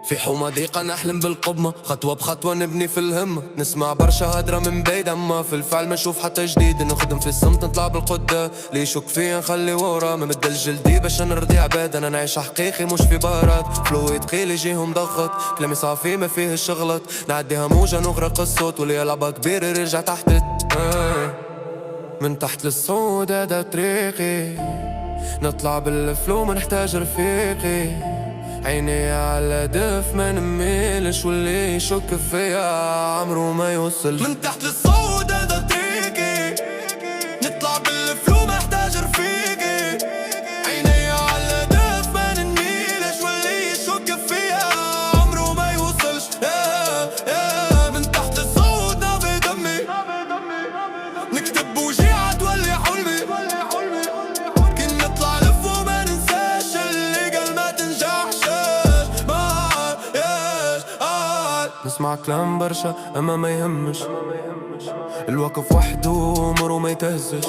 في حومة ضيقة نحلم بالقمة، خطوة بخطوة نبني في الهمة. نسمع برشا هدرة من بعيد، أما في الفعل ما نشوف حتى جديد. نخدم في الصمت نطلع بالقدام، اللي يشك فيا نخلي ورا. ما مد الجلدي باش نرضي عباد، أنا نعيش حقيقي مش في بارات. فلوي تقيل يجيهم ضغط، كلامي صافي ما فيهش غلط. نعديها موجة نغرق الصوت، واللي يلعبها كبير يرجع تحت من تحت للصعود هذا طريقي. نطلع بالفلو ما نحتاج رفيقي. عيني على هدف ما نميلش، واللي يشك فيا عمره ما يوصل. من تحت للصعود هذا طريقي. نطلع بالفلو ما نحتاج رفيقي. عيني على هدف ما نميلش، واللي يشك فيا عمره ما يوصلش. من تحت للصعود نابي دمي. نكتب وجيعة تولي حلمي. نسمع كلام برشا اما ما يهمش، الوقف وحده عمره وما يتهزش.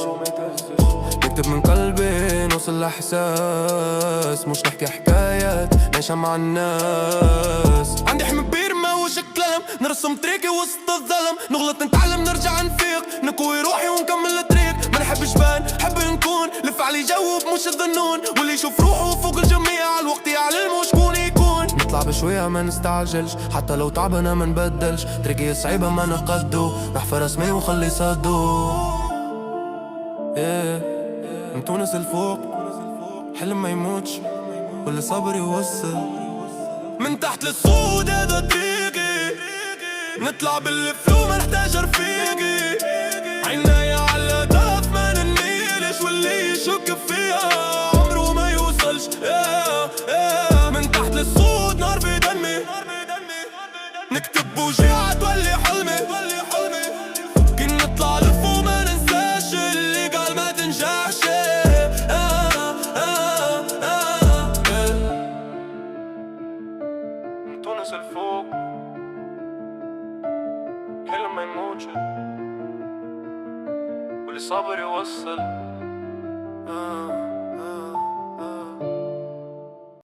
نكتب من قلبي نوصل لإحساس، مش نحكي حكايات نعيشها مع الناس. عندي حلم كبير ما هوش كلام، نرسم طريقي وسط الظلم. نغلط نتعلم نرجع نفيق، نكوي روحي ونكمل الطريق. ما نحبش بان حب نكون، الفعل يجاوب مش الظنون. واللي يشوف روحه فوق الجميع، الوقت يعلم شكون يكون. نطلع بشوية ما نستعجلش، حتى لو تعبنا ما نبدلش. طريقي صعيبة ما نقدو، نحفر اسمي وخلي صدو. من تونس الفوق حلم ما يموتش، واللي صبر يوصل. من تحت للصعود هذا طريقي. نطلع بالفلو ما نحتاج رفيقي. عيني على الهدف ما نميلش، واللي يشك فيا عمره ما يوصلش. من تحت للصعود نار بدمي. نكتب وجيعة تولي حلمي. كي نطلع لفوق ما ننساش، اللي قال ما تنجحش. من تونس الفوق حلم ما يموتش، واللي صابر يوصل.